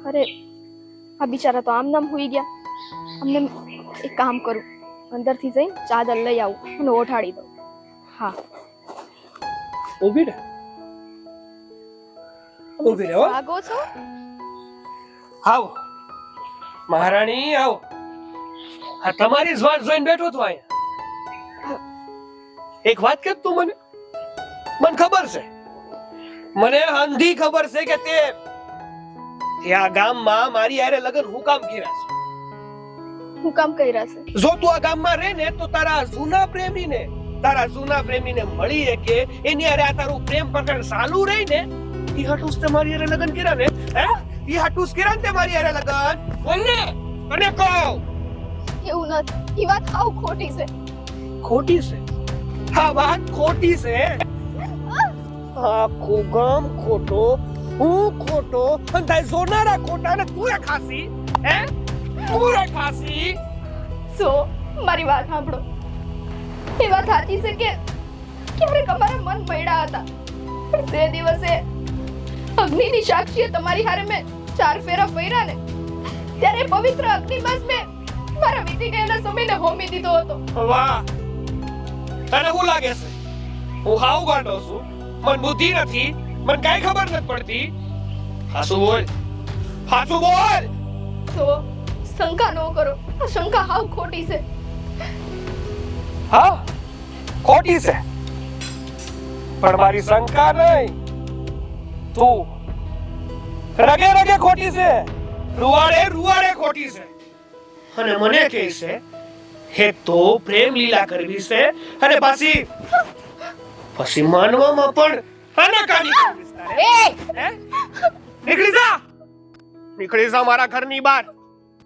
અરે આ બિચારા તો આમ નામ હોઈ ગયા. અમને એક કામ કરું, અંદરથી જઈને ચાદર લઈ આવું અને ઓઠાડી દઉં. હા ઊભી રહે, ઊભી રહે હો. જાગો છો? આવો મહારાણી આવો. આ તમારી જ વાત જોઈને બેઠો તો અહીંયા. એક વાત કે તું મને ખબર છે, મને અંધી ખબર છે કે તે આ ગામમાં મારી હારે લગન હું કામ કર્યા છે. હું કામ કર્યા છે? જો તું આ ગામમાં રહે ને તો તારા જૂના પ્રેમીને મળી કે એની હારે આ તારું પ્રેમ પ્રકરણ ચાલુ રહી ને ઈ હાટુસ તે મારી હારે લગન કર્યા ને. હે ઈ હાટુસ કર્યા ને તે મારી હારે લગન? બોલ ને, મને કહો. એવું નથી, એ વાત હાવ ખોટી છે. ખોટી છે? હા વાત ખોટી છે. આખું ગામ ખોટો, હું ખોટો, અને તારી જોનારા ખોટા, અને તું એ ખાસી. હે તું એ ખાસી. સો મારી વાત સાંભળો. એ વાત સાચી છે કે ક્યારેક અમારા મન મળ્યા હતા, પણ તે દિવસે અગ્નિની સાક્ષીએ તમારી હારે મેં 4 ફેરા ફર્યા ને, ત્યારે પવિત્ર અગ્નિમાં મેં મારા વીતી ગયેલા સમયને હોમી દીધો હતો. વાહ, તને શું લાગે છે હું હાવ ગાંડો છું? મને બુદ્ધિ નથી, મને કઈ ખબર નથી પડતી. હાસુ બોલ, હાસુ બોલ. તો શંકા ન કરો, આ શંકા હાવ ખોટી છે. હા ખોટી છે, પણ મારી શંકા નહીં, તું રગે રગે ખોટી છે, રૂવાડે ખોટી છે. અને મને કહે છે એક તો પ્રેમ લીલા કરવી છે, અને પછી માનવામાં પણ આનાકાની કરવી છે. હે? નીકળી જા મારા ઘરની બહાર.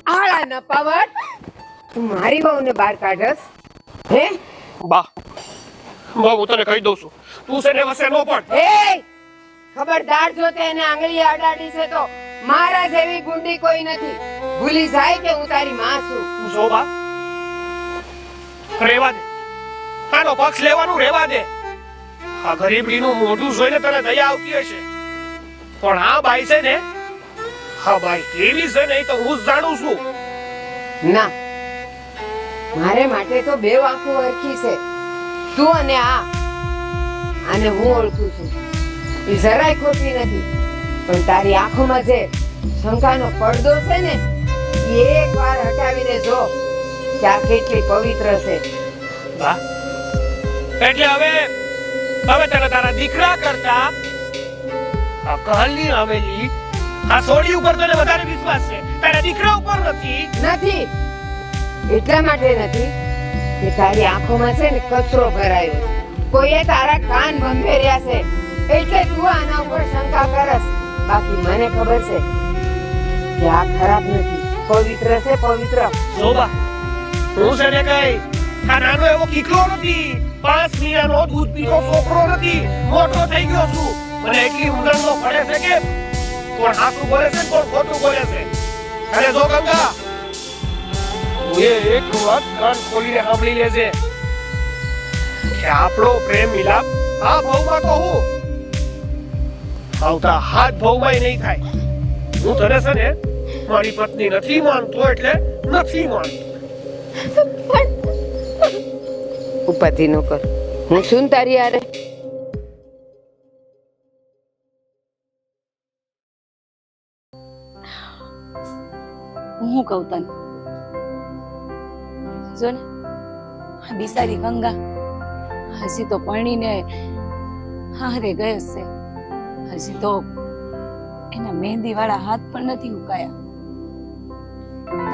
આળા ન પાવડ, તું મારી વહુને બહાર કાઢસ? હે બા હું તને કહી દઉં છું, તું છે ને વસે નો પડ. એ ખબરદાર, જો તેને આંગળી અડાડી છે તો મારા જેવી ગુંડી કોઈ નથી. ભૂલી જાય કે હું તારી માં છું. જો બા રેવા દે, આનો પક્ષ લેવાનું રેવા દે. આ ગરીબડીનું મોઢું જોઈને તને દયા આવતી હશે, પણ આ બાઈ છે ને, હા બાઈ કેવી છે ને એ તો હું જ જાણું છું. ના, મારે માટે તો બે આંખો હરખી છે, તું અને આને હું ઓળખું છું. એ જરાય ખોટી નથી, પણ તારી આંખોમાં જે શંકાનો પડદો છે ને, એ એકવાર હટાવીને જો કે આ કેટલી પવિત્ર છે. બા એટલે હવે તને તારા દીકરા કરતા આ કહલની આવેલી આ સોડી ઉપર તને વધારે વિશ્વાસ છે, તારા દીકરા ઉપર નથી. નથી એટલા માટે નથી કે તારી આંખોમાં છે ને કચરો ભરાયો છે. કોઈએ તારા કાન બંધેર્યા છે, એટલે તું આના ઉપર શંકા કરસ. બાકી મને ખબર છે કે આ ખરાબ નથી, પવિત્ર છે, પવિત્ર. શોભા હું છે ને કઈ આ નાનો એવો કીકલો નથી, 5 મહિનાનો દૂધ પીતો છોકરો નથી, મોટો થઈ ગયો છું. મને એટલી ઉંદરનો પડે છે કે કોણ સાચું બોલે છે કોણ ખોટું બોલે છે. અરે જો ગંગા, તું એક વાત કાન ખોલીને સાંભળી લેજે કે આપણો પ્રેમ મિલાપ આ ભવમાં તો હું આવતા હાથ ભવમાં નહીં થાય. હું તને છે ને મારી પત્ની નથી માનતો, એટલે નથી માનતો. ઉપાધિ નો કર, હું છું ને તારી હારે. હું કહું તને, જો ને આ બિચારી ગંગા હજી તો પરણીને હારે ગઈ છે, હજી તો એના મહેંદી વાળા હાથ પણ નથી ઉકાયા.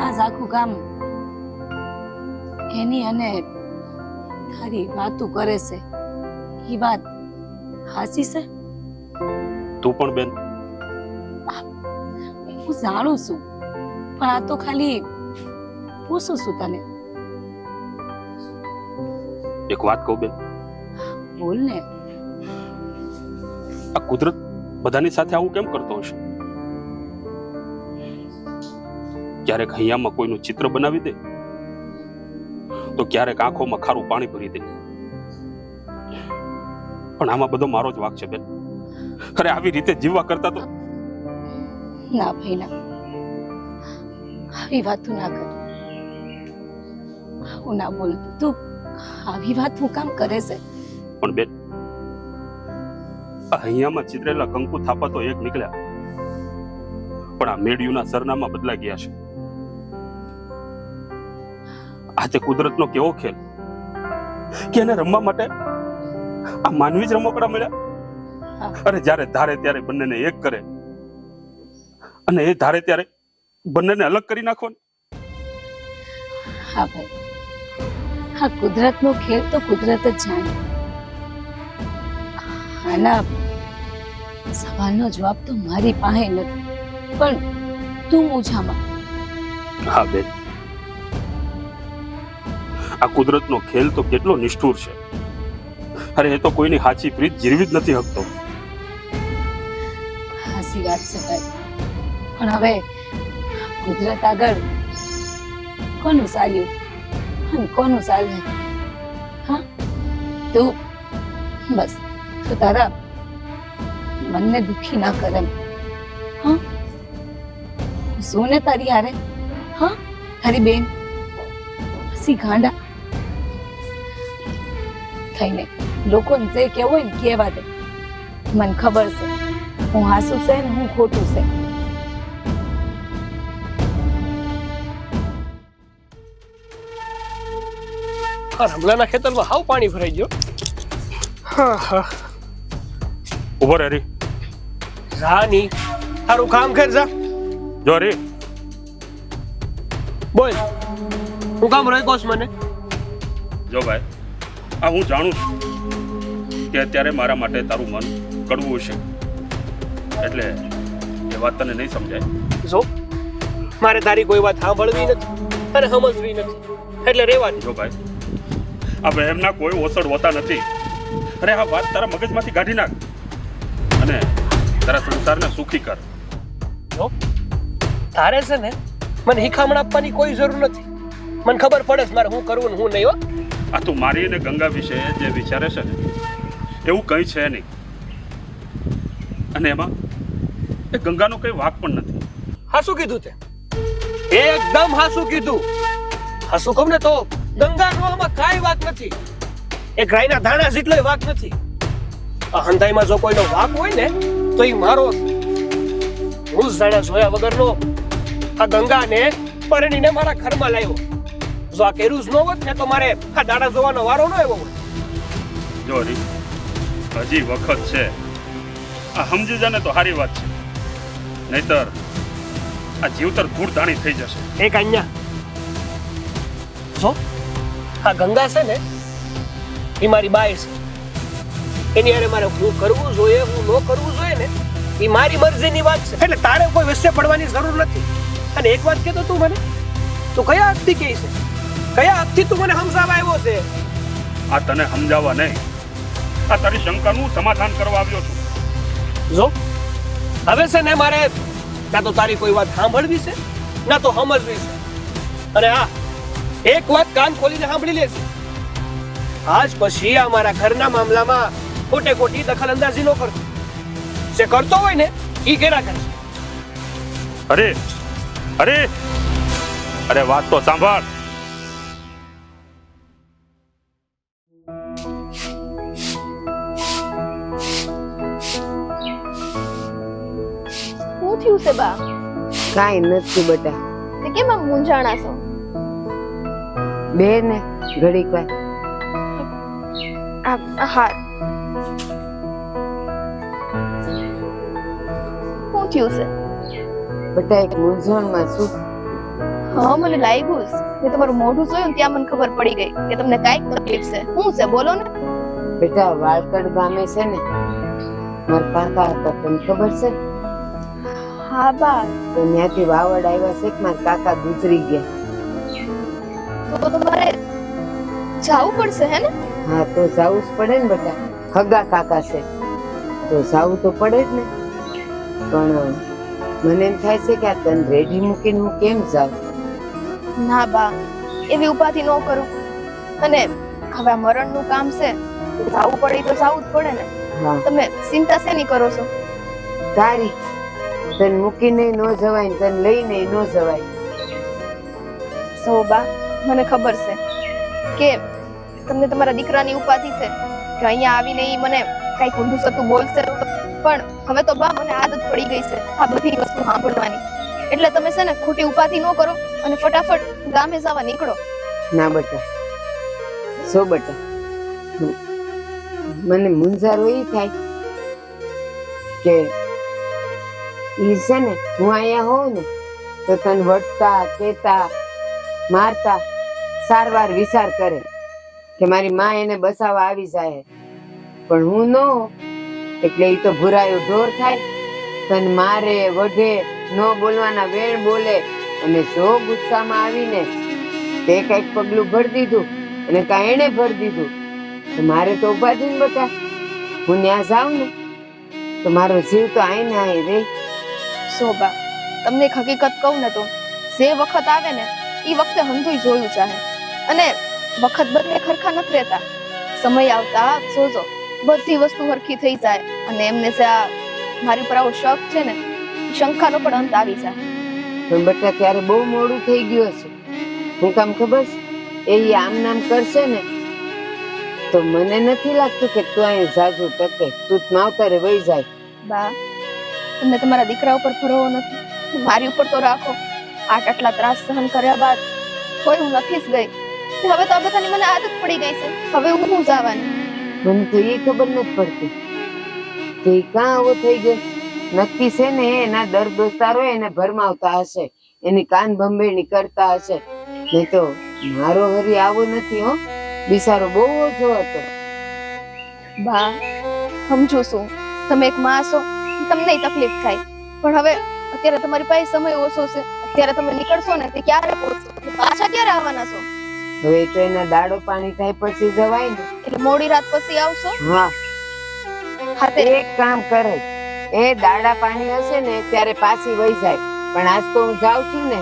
આજ આખું કામ એની અને તારી વાતું કરે છે. એ વાત હાચી છે? તું પણ બેન, હું જાણું છું, પણ આ તો ખાલી પૂછું છું તને. એક વાત કહું બેન, બોલ ને. આ કુદરત બધાની સાથે આવું કેમ કરતો હશે? ક્યારેક હૈયામાં કોઈનું ચિત્ર બનાવી દે, તો ક્યારેક આંખોમાં ખારું પાણી ભરી દે. પણ આમાં બધો મારો જ વાંક છે બેન. અરે આવી રીતે જીવવા કરતા તો ના ભાઈ ના, આવી વાતો ના કર. હું ના બોલ. તું આવી વાત હું કામ કરે છે? પણ બેન, આ હૈયામાં ચિતરેલા કંકુ થાપા તો એક નીકળ્યા, પણ આ મેળિયુંના સરનામા બદલાઈ ગયા છે. આ તે કુદરતનો કેવો ખેલ કે એને રમવા માટે આ માનવી જ રમકડા મળ્યા. અરે જ્યારે ધારે ત્યારે બંનેને એક કરે અને એ ધારે ત્યારે બંનેને અલગ કરી નાખવાનું. હા ભાઈ, હા, કુદરતનો ખેલ તો કુદરત જ જાણે. આના સવાલનો જવાબ તો મારી પાસે નથી, પણ તું મૂંઝામાં. હા બેન, આ કુદરતનો ખેલ તો કેટલો નિષ્ઠુર છે. અરે એ તો કોઈની સાચી પ્રીત જીરવી જ નથી શકતો. હાસી વાત છે ભાઈ, પણ હવે કુદરત આગળ કોનું ચાલ્યું અને કોનું ચાલે? હા, તું બસ તું તારા મનને દુખી ના કરે. હા, શું ને તારી હારે? હા, તારી બેન હસી ગાંડા થઈને લોકોને જે કેવું હોય ને કહેવા દે. મને ખબર છે હું હાસું છે ને હું ખોટું છે. રમલાના ખેતરમાં હાવ પાણી ભરાઈ ગયો. ઉભો રે. જા ની તારું કામ કર જા. જો રે, બોલ હું કામ રહી કોસ મને. જો ભાઈ, આ હું જાણું છું કે અત્યારે મારા માટે તારું મન કડવું છે, એટલે એ વાત તને નહીં સમજાય. જો મારે તારી કોઈ વાત સાંભળવી નથી અને સમજવી નથી, એટલે રેવાની. જો ભાઈ, આ વહેમના કોઈ ઓસડ હોતા નથી. અરે આ વાત તારા મગજમાંથી કાઢી નાખ અને તારા સંસારને સુખી કર. જો તારે છે ને મને હિખામણ આપવાની કોઈ જરૂર નથી. મને ખબર પડે છે મારે શું કરવું ને શું નહીં. હો, આ તું મારી અને ગંગા વિશે જે વિચારે છે ને એવું કંઈ છે નહીં, અને એમાં એ ગંગાનો કઈ વાંક પણ નથી. હાસું કીધું તે, એકદમ હાસું કીધું. હાસું કહું ને તો ગંગાનો આમાં કાંઈ વાંક નથી. એક ગાયના દાણા જેટલોય વાંક નથી. આ હંધાઈમાં જો કોઈનો વાંક હોય ને તો એ મારો છે. હું જ જાણ્યા જોયા વગરનો આ ગંગાને પરણીને મારા ઘરમાં લાવ્યો. જો આ કેરું જ ન હોત ને તો મારે આ દાડા જોવાનો વારો ન આવ્યો હોત. જો હરી, હજી વખત છે. આ સમજી જાને તો સારી વાત છે, નહીતર આ જીવતર ધૂળધાણી થઈ જશે. એક અહીંયા જો આ ગંગા છે ને એ મારી બાઈ છે. એની હારે મારે હું કરવું જોઈએ હું ન કરવું જોઈએ ને એ મારી મરજીની વાત છે. એટલે તારે કોઈ વચ્ચે પડવાની જરૂર નથી. અને એક વાત કહેતો તું મને, તું કયા હકથી કહે છે? કયા હકથી તું મને સમજાવવા આવ્યો છે? આ તને સમજાવવા નહીં, આ તારી શંકાનું સમાધાન કરવા આવ્યો છું. જો હવે છે ને મારે ના તો તારી કોઈ વાત સાંભળવી છે ના તો સમજવી છે. અને હા, એક વાત કાન ખોલીને સાંભળી લેશે. આજ પછી આ મારા ઘરના મામલામાં ખોટે ખોટી દખલ અંદાજી ન કરતો. જે કરતો હોય ને એ કેરા કરશે. અરે અરે અરે વાત તો સાંભળ. શું થયું છે બા? કાંઈ નથી બેટા. તે કેમ આમ મૂંઝાણા છો? બે ને ઘડીક વાર. હા, શું થયું છે? બેટા એક મૂંઝવણમાં છું. હા, મને લાગ્યું છે. મેં તમારું મોઢું જોયું ને ત્યાં મને ખબર પડી ગઈ કે તમને કાંઈક તકલીફ છે. શું છે બોલો ને. બેટા વાળકડ ગામે છે ને મારા કાકા હતા, તને ખબર છે? હા બા, તો ત્યાંથી વાવડ આવ્યા છે કે મારા કાકા ગુજરી ગયા. તો તમારે જાવું પડશે હે ને? હા, તો જાવું જ પડે ને બેટા. ખગા કાકા છે તો જાવું તો પડે જ ને. પણ મને એમ થાય છે કે આ તને રેડી મૂકીને હું કેમ જાઉં? ના બા, એવી ઉપાધિ ન કરો. અને હવે આ મરણનું કામ છે, જાવું પડે તો જાવું જ પડે ને. હા, તમે ચિંતા શેની કરો છો? તારી તને મૂકીને ન જવાય ને તને લઈને ન જવાય. સો બા, મને ખબર છે કે તમને તમારા દીકરાની ઉપાધિ છે કે અહીંયા આવીને ઈ મને કઈક ઊંધું સતું બોલશે, પણ હવે તો બા મને આદત પડી ગઈ છે આ બધી વસ્તુ સાંભળવાની. એટલે તમે છે ને ખોટી ઉપાધિ ન કરો અને ફટાફટ ગામે જવા નીકળો. ના બેટા, સો બેટા, મને મૂંઝારો એ થાય કે ઈ છે ને હું અહીંયા હોઉં ને તો તને વટતા કેતા મારતા સારવાર વિચાર કરે કે મારી માં એને બસાવવા આવી જાય, પણ હું ન હોઉં એટલે ઈ તો ભૂરાયો ઢોર થાય, તને મારે વઢે, ન બોલવાના વેણ બોલે, અને જો ગુસ્સામાં આવીને તે કઈક પગલું ભરી દીધું અને કાંઈ એને ભરી દીધું તો મારે તો ઉપાધિ ને બતા. હું ત્યાં જાઉં ને તો મારો જીવ તો આઈને આઈ રે. શોભા, તમને એક હકીકત કહું ને તો જે વખત આવે ને એ વખતે હંધુય જોયું ચાહે, અને વખત બદલે ખરખા નથી રહેતા. સમય આવતા જોજો બધી વસ્તુ હરખી થઈ જાય અને એમને જે આ મારી ઉપર આવો શક છે ને શંકાનો પણ અંત આવી જાય. પણ બેટા ત્યારે બહુ મોડું થઈ ગયું હશે. હું કામ ખબર છે એ આમ નામ કરશે ને તો મને નથી લાગતું કે તું અહીં જાજુ ટકે, તું માવતરે વહી જાય. બા, તમને તમારા દીકરા ઉપર ભરોવો નથી, મારી ઉપર તો રાખો. આટલા ત્રાસ સહન કર્યા બાદ કોઈ હું નથી જ ગઈ. હવે તો આ બધાની મને આદત પડી ગઈ છે, હવે હું જવાની. મને તો એ ખબર નથી પડતી કે કાં આવો થઈ ગયો. નક્કી છે ને એના દર દોસ્તારો એને ભરમાવતા હશે, એની કાન ભંભેણી કરતા હશે. નહીં તો મારો હરી આવો નથી હો, બિચારો બહુ ઓછો હતો. બા, સમજુ છું તમે એક માં છો, તમને તકલીફ થાય, પણ હવે અત્યારે તમારી પાસે સમય ઓછો છે. અત્યારે તમે નીકળશો ને તે ક્યારે પહોંચશો, પાછા ક્યારે આવવાના છો? હવે તો એના દાડો પાણી થાય પછી જવાય ને. એટલે મોડી રાત પછી આવશો? હા, હા તે એક કામ કરે, એ દાડા પાણી હશે ને ત્યારે પાછી વહી જાય. પણ આજ તો હું જાઉં છું ને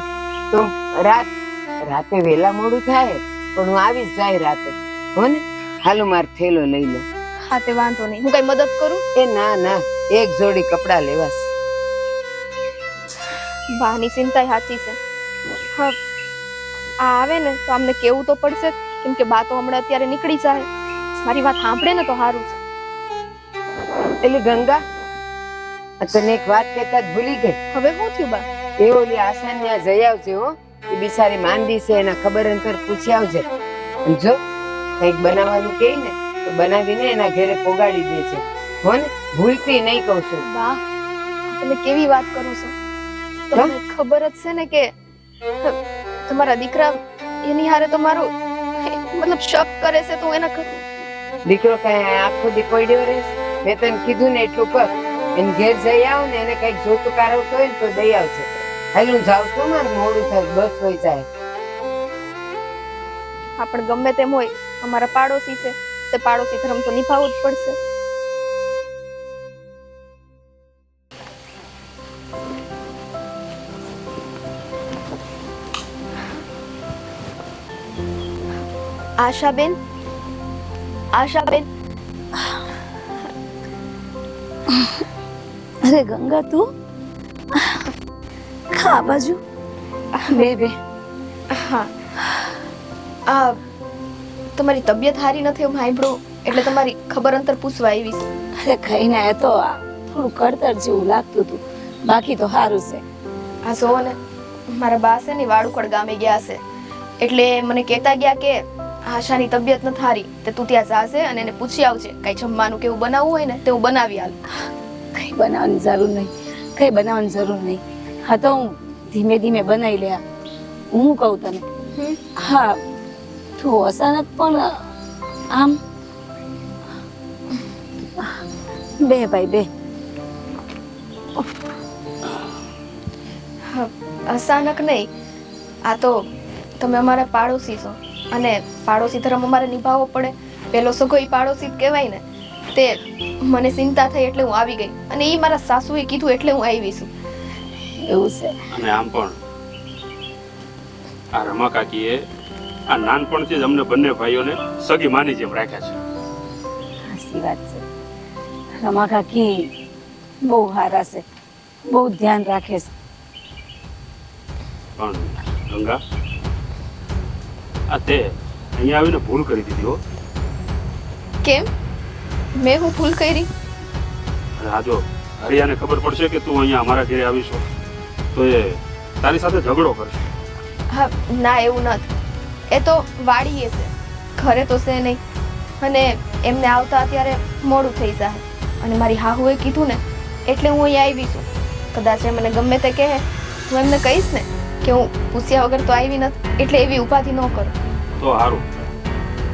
તો રાતે વહેલા મોડું થાય, પણ હું આવી જ જાય રાતે. હો ને, હાલો માર થેલો લઈ લો. હા તે વાંધો નહીં, હું કઈ મદદ કરું? એ ના ના, એક જોડી કપડા લેવાસ. બાની ચિંતા સાચી છે. હા, આ આવે ને તો અમને કેવું તો પડશે જ, કેમ કે બા તો હમણાં અત્યારે નીકળી જાય. મારી વાત સાંભળે ને તો સારું છે. એટલે ગંગા, તને એક વાત કહેતા જ ભૂલી ગઈ. હવે શું થયું બા? એ ઓલી આસાન ત્યાં જઈ આવજે હો, એ બિચારી માંદી છે, એના ખબર અંતર પૂછી આવજે. અને જો કંઈક બનાવવાનું કહે ને તો બનાવીને એના ઘરે પોગાડી દે છે. હો ને, ભૂલતી નહીં કહું છું. બા, તમે કેવી વાત કરો છો? તમને ખબર જ છે ને કે તમારા દીકરા એની હારે તો મારો મતલબ શક કરે છે, તો એના દીકરો કઈ આખો દી પડ્યો રહે? મેં તને કીધું ને એટલું કર. એને ઘેર જઈ આવ ને એને કઈક જોતું કારવતો હોય ને તો દઈ આવશે. હાલ હું જાઉં છું, મારે મોડું થાય, બસ હોય જાય. હા, પણ ગમે તેમ હોય અમારા પાડોશી છે, તે પાડોશી ધર્મ તો નિભાવવું જ પડશે. આશાબેન, આશાબેન, અરે ગંગા, તું ખા બાજુ બે બે. હા, આ તમારી તબિયત સારી નથી એવું સાંભળ્યું, એટલે તમારી ખબર અંતર પૂછવા આવી છે. અરે ખાઈને આયા તો આ થોડું કળતર જેવું લાગતું હતું, બાકી તો સારું છે. હા જોવો ને, મારા બા છે ને વાડુકડ ગામે ગયા છે, એટલે મને કહેતા ગયા કે આશાની તબિયત નથી સારી, તે તું ત્યાં જાશે અને એને પૂછી આવજે કઈ જમવાનું કેવું બનાવવું હોય ને તે હું બનાવી આલું. કઈ બનાવવાની જરૂર નહીં, કઈ બનાવવાની જરૂર નહીં. હા તો હું ધીમે ધીમે બનાવી લે. હું કહું તને, હા તું અચાનક પણ આમ બે ભાઈ બે. અચાનક નહીં, આ તો તમે અમારા પાડોશી છો અને પાડોશી ધર્મ અમારે નિભાવવો પડે. પેલો સગો ઈ પાડોશી જ કહેવાય ને. તે મને ચિંતા થઈ એટલે હું આવી ગઈ, અને ઈ મારા સાસુએ કીધું એટલે હું આવી છું. એવું છે. અને આમ પણ આ રમા કાકીએ આ નાનપણથી જ અમને બંને ભાઈઓને સગી માની જેમ રાખ્યા છે. સાચી વાત છે. રમા કાકી બહુ સારા છે, બહુ ધ્યાન રાખે છે. પણ ગંગા, આ તે અહીંયા આવીને ભૂલ કરી દીધી હો. કેમ મેં હું ભૂલ કરી? અને આ જો હરિયાને ખબર પડશે કે તું અહીંયા અમારા ઘરે આવીશો તો એ તારી સાથે ઝઘડો કરશે. હા ના એવું નથી, એ તો વાડીએ છે, ઘરે તો છે નહીં. અને એમને આવતા અત્યારે મોડું થઈ જાય અને મારી હાહુએ કીધું ને એટલે હું અહીંયા આવી છું. કદાચ એ મને ગમે તે કહે હું એમને કહીશ ને કે હું પૂછ્યા વગર તો આવી નથી, એટલે એવી ઉપાધિ ન કરો. તો સારું.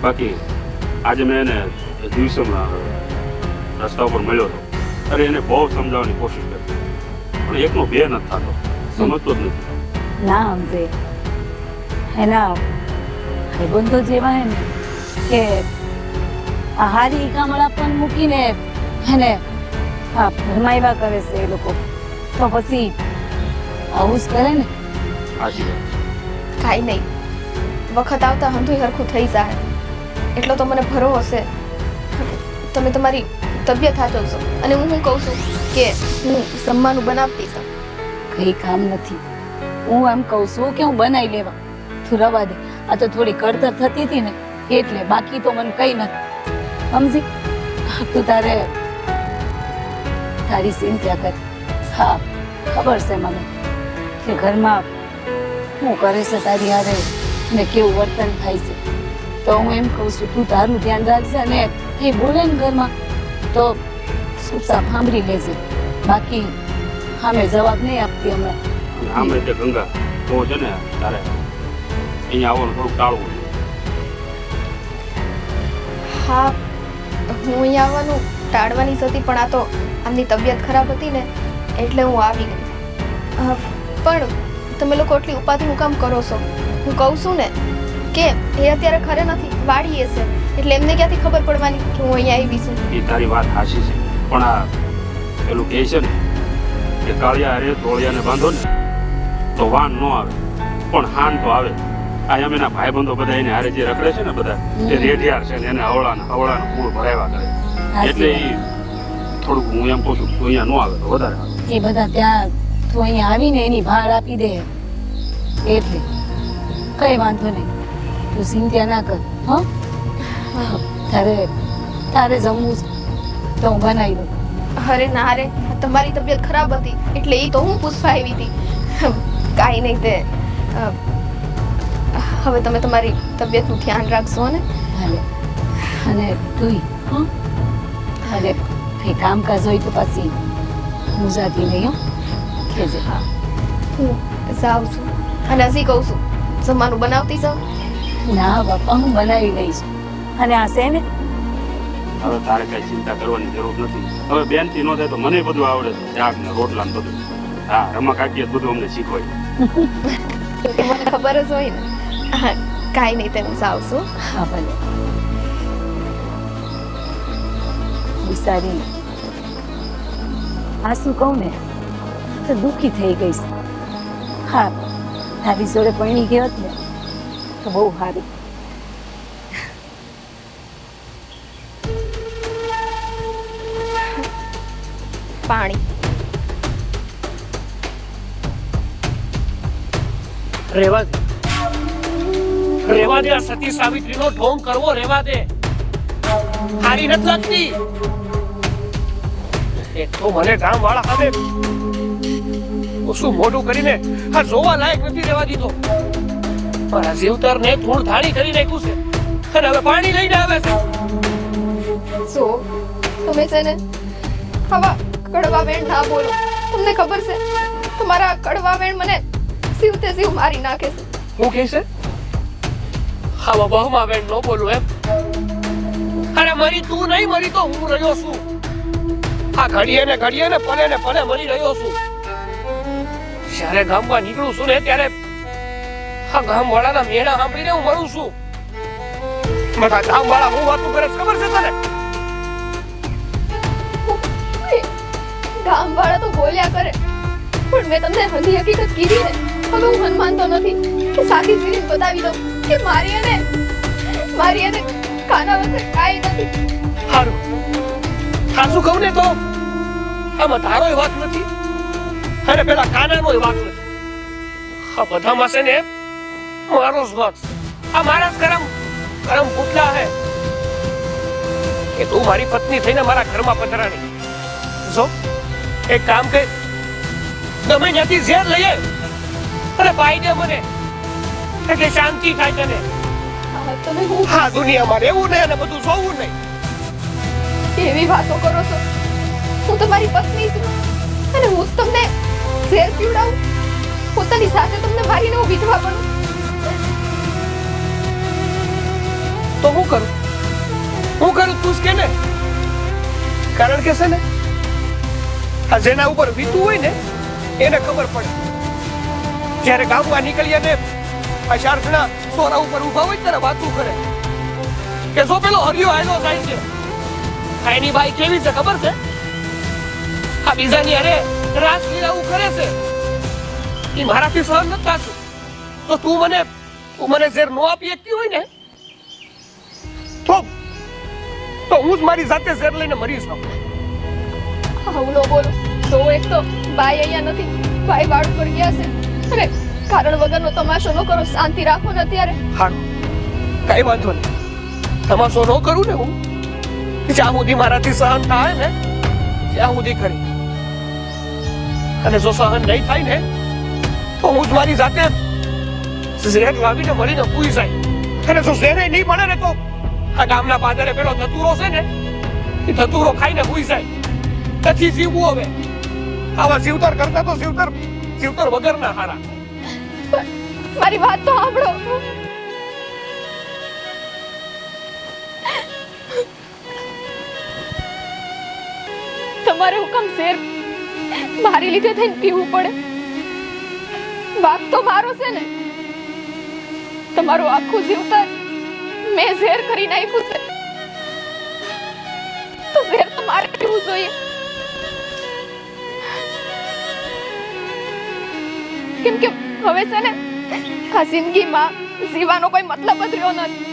બાકી આજે મેં એને દિવસોમાં રસ્તા ઉપર મળ્યો હતો. અરે એને બહુ સમજાવવાની કોશિશ કરી પણ એકનો બે નથી થતો, સમજતો જ નથી. ના સમજે. એના ભાઈબંધો જેવા હે ને કે આ હારી ગામડા પણ મૂકીને એને ભરમાઈવા કરે છે એ લોકો. તો પછી આવું જ કરે ને. સાચી વાત છે. કાંઈ નહીં, વખત આવતા હંધુય હરખું થઈ જાય એટલો તો મને ભરોસો છે. તમે તમારી તબિયત સાચવશો અને હું શું કહું છું કે હું જમવાનું બનાવતી છું. કઈ કામ નથી. હું એમ કહું છું કે હું બનાવી લેવા. તું રવા દે. આ તો થોડી કડતર થતી હતી ને એટલે, બાકી તો મને કઈ નથી. સમજી? તું તારી ચિંતા કર. હા ખબર છે મને કે ઘરમાં શું કરે છે તારી હારે ને કેવું વર્તન થાય છે. તો હું એમ કહું છું તું તારું ધ્યાન રાખજે અને એ બોલે ને ઘરમાં તો ચૂપચાપ સાંભળી લેજે. બાકી અમે જવાબ નહીં આપતી હમણાં. અને આમ રીતે ગંગા તો છે ને તારે અહીંયા આવવાનું થોડુંક ટાળવું જોઈએ. હા હું અહીંયા આવવાનું ટાળવાની જ હતી, પણ આ તો આમની તબિયત ખરાબ હતી ને એટલે હું આવી ગઈ. પણ તમે લોકો એટલી ઉપાધિ હું કામ કરો છો? હું કહું છું ને કે એ અત્યારે ઘરે નથી, વાડીએ છે, એટલે એમને ક્યાંથી ખબર પડવાની કે હું અહીંયા આવી છું? એ તારી વાત સાચી છે પણ આ પેલું કહે છે ને કે કાળિયા હારે તોળિયાને બાંધો ને તો વાન ન આવે પણ હાન તો આવે. આ એમ એના ભાઈબંધો બધા એને હારે જે રખડે છે ને બધા તે રેઢિયાર છે ને એને હવળાનું પૂળ ભરાવ્યા કરે. એટલે એ થોડુંક હું એમ કહું છું તું અહીંયા ન આવે તો વધારે આવે. એ બધા ત્યાં તું અહીંયા આવીને એની ભાડ આપી દે એટલે કઈ વાંધો નહીં. તું ચિંતા ના કર. હો તારે જમવું છે તો હું બનાવી દઉં. અરે ના રે, તમારી તબિયત ખરાબ હતી એટલે એ તો હું પૂછવા આવી હતી. કાંઈ નહીં, તે હવે તમે તમારી તબિયતનું ધ્યાન રાખશો ને. હાલે. અને તુંય હો અને કંઈ કામકાજ હોય તો પાછી હું જાતી નહીં. હો કહેજે. હા હું જાઉં છું અને હજી કહું છું જમવાનું બનાવતી જાઉં. ના બાપા હું બનાવી લઈશ. અને આ છે ને હવે તારે કઈ ચિંતા કરવાની જરૂર નથી. હવે બેનથી ન થાય તો મને બધું આવડે છે, શાક ને રોટલા ને બધું. હા રમા કાકીએ જ બધું અમને શીખવાય. કે મને ખબર જ હોય ને. હા કાંઈ નહીં, તે હું જાઉં છું. હા ભલે. બિચારી આ શું કહું ને તો દુઃખી થઈ ગઈ છે. હા તારી જોડે પરણી ગયો જ ને તો બહુ સારું. પાણી રેવા દે, રેવા દે. આ સતી સાવિત્રીનો ઢોંગ કરવો રેવા દે. હારી નથી લાગતી. એક તો મને ગામ વાળા સામે શું મોઢું કરીને આ જોવા લાયક નથી રહેવા દીધો. મારા જીવતર ને ધૂળ ધાણી કરી નાખ્યું છે અને હવે પાણી લઈને આવે છે. જો તમે છે ને આવા કડવા વેણ ના બોલો. તમને ખબર છે તમારા કડવા વેણ મને જીવતે જીવ મારી નાખે છે. હું કહે છે હા બહુમાં વેણ ન બોલું એમ? અરે મરી તું નહીં, મરી તો હું રહ્યો છું. આ ઘડીએ ને પલે મરી રહ્યો છું. જ્યારે ગામમાં નીકળું છું ને ત્યારે આ ગામવાળાના મેળા સાંભળીને હું મરું છું. બધા ગામવાળા હું વાતું કરે છે ખબર છે તને? ગામ વાળા તો બોલ્યા કરે પણ મેં તમને બધી હકીકત કીધી ને. હવે હું મન માનતો નથી કે સાથી જીરીને બતાવી દઉં કે મારી અને કાના વચ્ચે કાંઈ નથી. સારું સાચું કહું ને તો આમાં તારોય વાત નથી અને પેલા કાનાનોય વાત નથી. આ બધામાં છે ને મારો જ વાત છે. આ મારા કરમ ફૂટલા હે કે તું મારી પત્ની થઈને મારા ઘરમાં પધરાણી. જો એક કામ કર, ગમે ત્યાંથી ઝેર લઈ આવ અને પાઈ દે મને, એટલે શાંતિ થાય તને. તમે હું હા, દુનિયામાં રહેવું નહીં અને બધું જોવું નહીં. એવી વાતો કરો છો? હું તમારી પત્ની છું અને હું જ તમને ઝેર પીવડાવું? પોતાની સાથે તમને મારીને હું વિધવા બનું? તો હું કરું તું જ કે ને. કારણ કે છે ને, આ જેના ઉપર વીતું હોય ને એને ખબર પડે. જ્યારે ગામમાં નીકળીએ ને આ ચાર જણા સોરા ઉપર ઊભા હોય ત્યારે વાતું કરે કે જો પેલો હરિયો આયલો જાય છે, આ એની બાઈ કેવી છે ખબર છે? આ બીજાની અરે રાસલીલાઓ કરે છે, એ મારાથી સહન નથી થતું. તો તું મને ઝેર નો આપી શકતી હોય ને તો હું જ મારી જાતે ઝેર લઈને મરી જાઉં. આવું ન બોલો. તો એક તો ભાઈ અહીંયા નથી, ભાઈ વાડ પર ગયા છે અને કારણ વગરનો તમાશો ન કરો, શાંતિ રાખો ને અત્યારે. હા, કઈ વાંધો નહીં, તમાશો ન કરું ને હું. જ્યાં સુધી મારાથી સહન થાય ને ત્યાં સુધી કરી, અને જો સહન નહીં થાય ને તો હું જ મારી જાતે ઝેર લાવીને મરીને પૂરી જાય. અને જો ઝેરે નહીં મળે ને તો આ ગામના પાદરે પેલો ધતુરો છે ને એ ધતુરો ખાઈને પૂરી જાય. નથી જીવવું હવે. આવા જીવતર કરતા તો જીવતર વગરના હારા. પણ મારી વાત તો સાંભળો. તમારે હુકમ ઝેર મારી લીધે થઈને પીવું પડે? વાક તો મારો છે ને. તમારું આખું જીવતર મેં ઝેર કરી નાખ્યું છે, તો ઝેર તો મારે પીવું જોઈએ. કેમ કે હવે છે ને આ જિંદગીમાં જીવાનો કોઈ મતલબ જ રહ્યો નથી.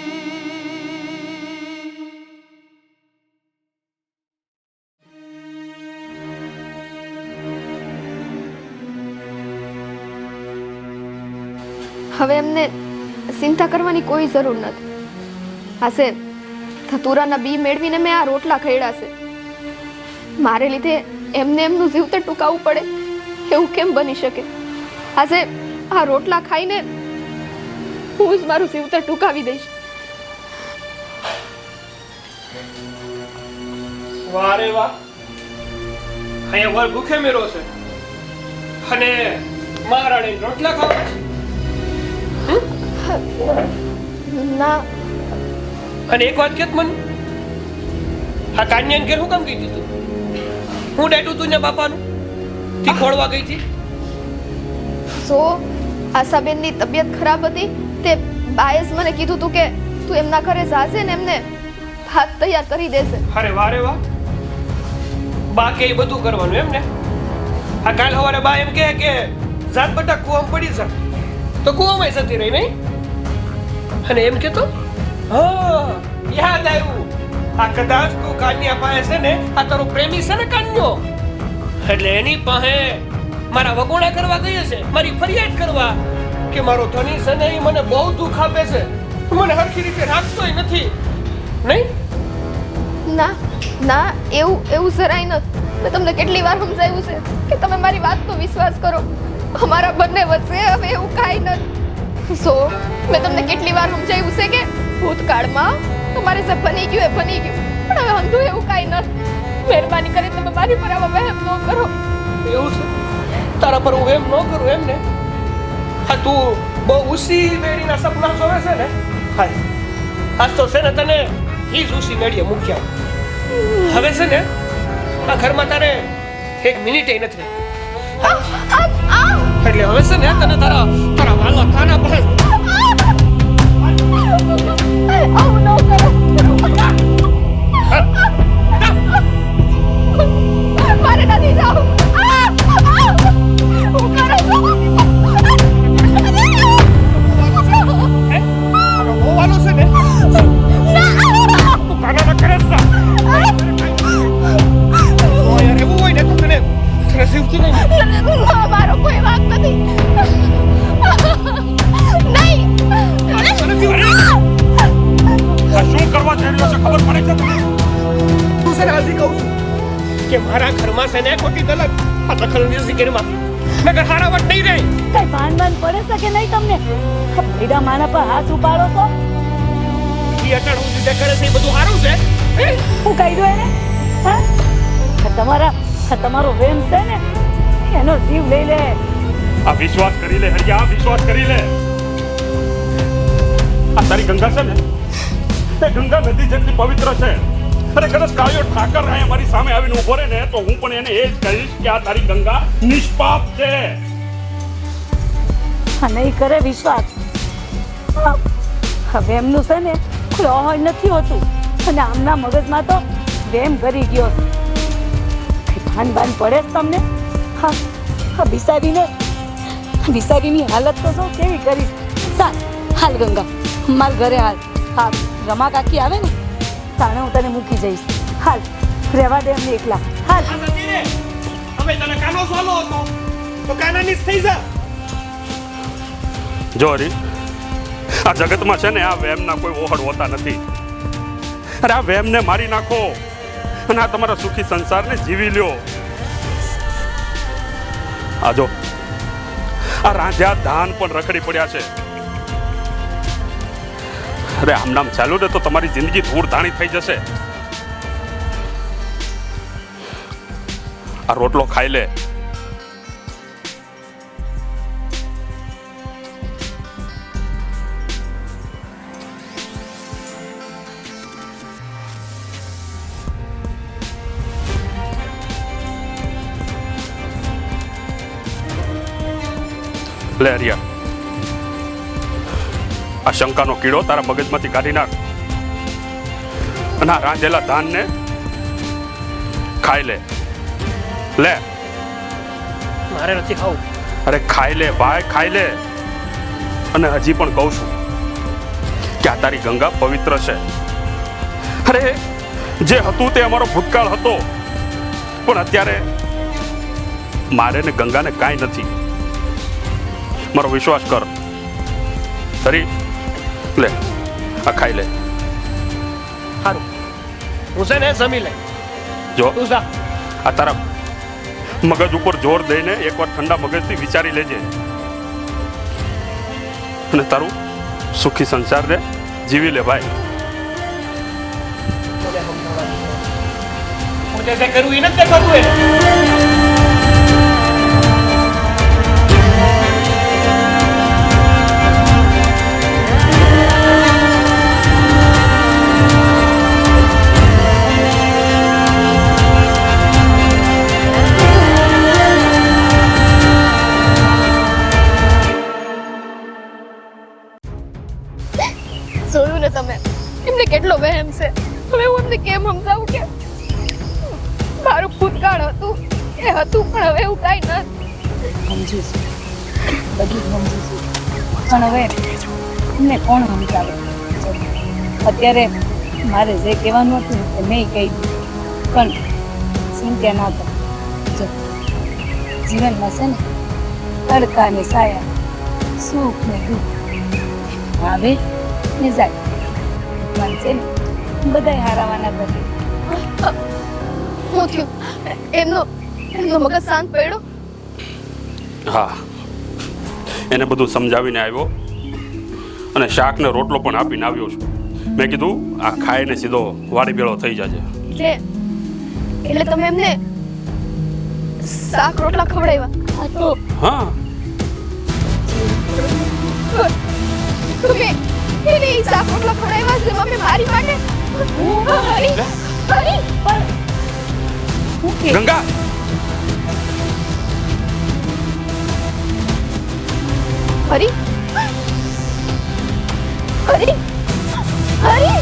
હવે એમને ચિંતા કરવાની કોઈ જરૂર નથી. આશે ધતુરાના બી મેળવીને મેં આ રોટલા ખવડા છે. મારે લીધે એમને એમનું જીવતર ટૂંકાવવું પડે એવું કેમ બની શકે? આજે આ રોટલા ખાઈને હું જ મારું જીવતર ટૂંકાવી દઈશ. વાહ રે વાહ, અહીંયા વર ભૂખે મેરો છે અને મહારાણી રોટલા ખાવા છે. ના, અને એક વાત કેત મને, આ કાન્યાને ઘેર હું કામ ગઈ હતી તું? હું ડેટું તું ને બાપાનું થી ખોળવા ગઈ હતી? સો આશાબેનની તબિયત ખરાબ હતી, તે બાએ જ મને કીધું તું કે તું એમના ઘરે જાશે ને એમને ભાત તૈયાર કરી દેશે. અરે વાહ રે વાહ, બા કે એ બધું કરવાનું એમ ને? આ કાલ સવારે બા એમ કે જાત બટા કુવામાં પડી જા, તો કુવામાં જતી રહી નહીં? અને એમ કેતો હા યાદ આવ્યું, આ કદાચ તું કાન્યા પાસે છે ને, આ તારો પ્રેમી છે ને કાન્યો, એટલે એની પાસે મારા વગોણા કરવા ગઈ છે, મારી ફરિયાદ કરવા કે મારો ધણી છે ને એ મને બહુ દુઃખ આપે છે, મને હરખી રીતે રાખતોય નથી. નહીં? ના ના, એવું જરાય નથી. મેં તમને કેટલી વાર સમજાવ્યું છે કે તમે મારી વાતનો વિશ્વાસ કરો. અમારા બંને વચ્ચે હવે એવું કાંઈ નથી. સો મેં તમને કેટલી વાર સમજાવ્યું છે કે ભૂતકાળમાં તમારે જે બની ગયું એ બની ગયું, પણ હવે અંધું એવું કાંઈ નથી. મહેરબાની કરી તમે મારી પર આવા વહેમ ન કરો. એવું છે? તારા પર હું એમ ન કરું એમ ને? હા, તું બહુ ઉસી મેળીના સપના જોવે છે ને? હા, આજ તો છે ને તને ઈ જ ઉસી મેળીએ મૂક્યા. હવે છે ને આ ઘરમાં તારે એક મિનિટે નથી રહી. એટલે હવે છે ને તને તારા વાલા ખાના પર આવું ન કરો. મારે નથી જાવું. હું કરો હોવાનો છે ને? તું કાના કરે છે? યાર એવું હોય ને તો તને જીવતી નહીં. મારો કોઈ વાંક નથી. નહીં, તને આ શું કરવા જઈ રહ્યો છે ખબર પડે છે તને? તું છે ને હાલથી કહું છું કે મારા ઘરમાં છે ને ખોટી દલત આ દખલની શિકારમાં નકર હારાવટ નહીં રહે. કઈ ભાન પડે છે કે નહીં તમને? બીજા માના પર હાથ ઉપાડો તો ઈ અટણ હું જે કરે છે એ બધું સારું છે. હું કહી દઉં એને હા? તમારો વેમ છે ને એનો જીવ લઈ લે. આ વિશ્વાસ કરી લે હરિયા, આ વિશ્વાસ કરી લે. આ તારી ગંગા છે ને તે ગંગા નદી જેટલી પવિત્ર છે. અરે કદાચ કાળિયો ઠાકર અહીંયા મારી સામે આવીને ઉભો રહે ને તો હું પણ એને એ જ કહીશ કે આ તારી ગંગા નિષ્પાપ છે. હા નહીં કરે વિશ્વાસ. હવે એમનું છે ને કોઈ અહોય નથી હોતું અને આમના મગજમાં તો વેમ કરી ગયો છે. કઈ ભાન પડે જ તમને? હા હા બિસારીની હાલત તો શું કેવી કરી. હાલ ગંગા માર ઘરે હાલ. હા રમા કાકી આવે ને તાણે હું તને મૂકી જઈશ. હાલ રહેવા દે એમને એકલા. હાલ આ નથી રે હવે તને કાનો સોલો હતો તો કાનાની જ થઈ જા. જો હરી, આ જગતમાં છે ને આ વેમના કોઈ ઓહડ હોતા નથી. અરે આ વેમને મારી નાખો અને આ તમારા સુખી સંસારને જીવી લ્યો. આ જો આ રાંધ્યા ધાન પણ રખડી પડ્યા છે. અરે આમ નામ ચાલુ ને તો તમારી જિંદગી ધૂળ ધાણી થઈ જશે. આ રોટલો ખાઈ લે. લે હરિયા, આ શંકાનો કીડો તારા મગજમાંથી કાઢી નાખ અને આ રાંધેલા ધાનને ખાઈ લે. લે મારે નથી ખાવું. અરે ખાઈ લે ભાઈ, ખાઈ લે. અને હજી પણ કહું છું કે આ તારી ગંગા પવિત્ર છે. અરે જે હતું તે અમારો ભૂતકાળ હતો, પણ અત્યારે મારે ને ગંગાને કાંઈ નથી. મારો વિશ્વાસ કર. હરી લે આ ખાઈ લે. સારું હું છે ને જમી લે. જો તું જા. આ તારા મગજ ઉપર જોર દઈને એકવાર ઠંડા મગજથી વિચારી લેજે અને તારું સુખી સંસારને જીવી લે ભાઈ. હું જે કરું એ નથી કરવું એને. જોયું ને તમે એમને કેટલો વહેમ છે. હવે હું એમને કેમ સમજાવું કે મારું ભૂતકાળ હતું એ હતું પણ હવે એવું કાંઈ નથી. સમજુ છું, બધું સમજુ છું, પણ હવે એમને કોણ સમજાવે? અત્યારે મારે જે કહેવાનું હતું એ મેં કહી દીધું. પણ ચિંતા ના કર. જો જીવનમાં છે ને તડકા ને સાયા, સુખ ને દુઃખ આવે ને જાય. ભગવાન છે ને બધાય હારાવાના કરે. શું થયું? એમનો મગજ શાંત પડ્યો? હા, એને બધું સમજાવીને આવ્યો અને શાક ને રોટલો પણ આપીને આવ્યો છું. મેં કીધું આ ખાઈને સીધો વાડી બેળો થઈ જશે. એટલે તમે એમને શાક રોટલા ખવડાવ્યા? આ તો હા, તમે એને ઈ શાક રોટલા ખવડાવ્યા છે મમ્મી મારી માટે? હરી હરી પણ હું કે ગંગા હરી હરી હરી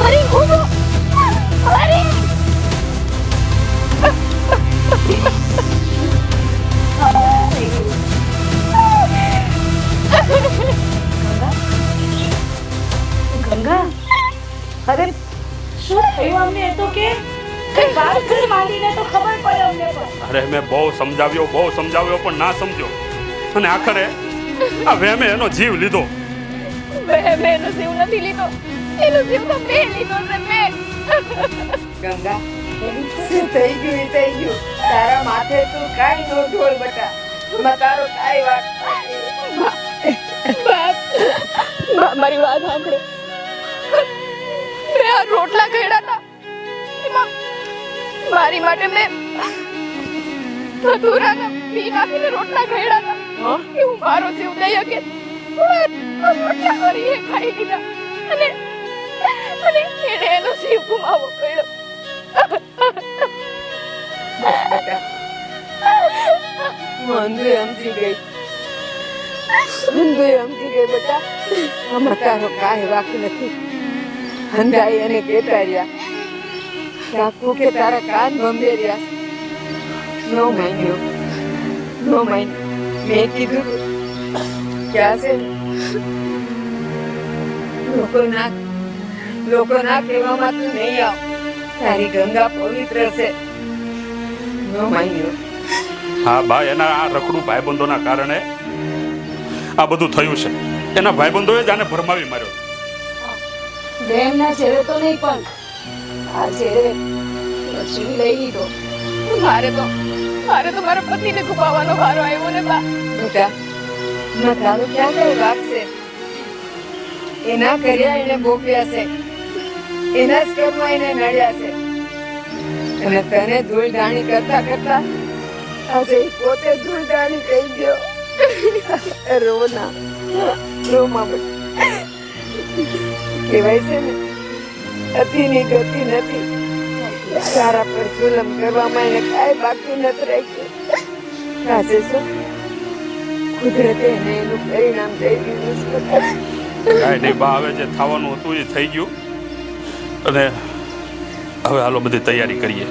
હરી હું હરી ગંગા, અરે શું થયું અમને? એ તો કે કઈ વાત કરી માંડીને તો ખબર પડે અમને પણ. અરે મેં બહુ સમજાવ્યો પણ ના સમજ્યો અને આખરે આ વેમે એનો જીવ લીધો. મેં એનો શિવ નથી લીધો, એનો શિવ તો મેં લીધો છે, મેં. ગંગા શું થઈ ગયું એ થઈ ગયું. તારા માથે તું કાંઈ નો ઢોળ બટા. એમાં તારો કાંઈ વાંક નથી. બાપ, મારી વાત સાંભળો. મેં આ રોટલા કર્યા હતા, એમાં મારી માટે મેં ધતુરાના પી નાખીને રોટલા કર્યા હતા. કે હું મારો શિવ દઈ શકે રોટલા કરી ખાઈ લીધા, અને એને એનો શિવ ગુમાવવો પડ્યો. બેટા હું અંધુએ સમજી ગઈ. અંધુએ સમજી ગઈ બેટા. આમાં તારો કાંઈ વાંક નથી. અંધાઈ અને કેટાર્યા કાકુ કે તારા કાન ભંભેર્યા. નો માન્યો, નો માન્યો. મેં કીધું કે આ છે ને, લોકોના કહેવામાં તું નહીં આવ. તારી ગંગા પવિત્ર છે. નો માન્યો. હા બા, એના આ રખડું ભાઈબંધોના કારણે આ બધું થયું છે. એના ભાઈબંધોએ જ આને ભરમાવી માર્યો. પ્રેમના છેડે તો નહીં, પણ આ છેડે લક્ષ્મી લઈ લીધો. મારે તો મારા પતિને ગુમાવવાનો વારો આવ્યો ને બા. બેટા ના તારો ક્યાં કઈ વાક છે? એના કર્યા એને ભોગવ્યા છે. એના જ કર્મમાં એને નડ્યા છે. અને તને ધૂળધાણી કરતા કરતા આજે ઈ પોતે ધૂળધાણી થઈ ગયો. રોના રોમાં બેટા. કહેવાય છે ને, અતિની ગતિ નથી. તારા પર જુલમ કરવામાં એને કાંઈ બાકી નથી રાખ્યું. આજે શું કુદરતે એને એનું પરિણામ દઈ દીધું છે. કાંઈ નહીં બા, હવે જે થવાનું હતું એ થઈ ગયું. અને હવે હાલો બધી તૈયારી કરીએ.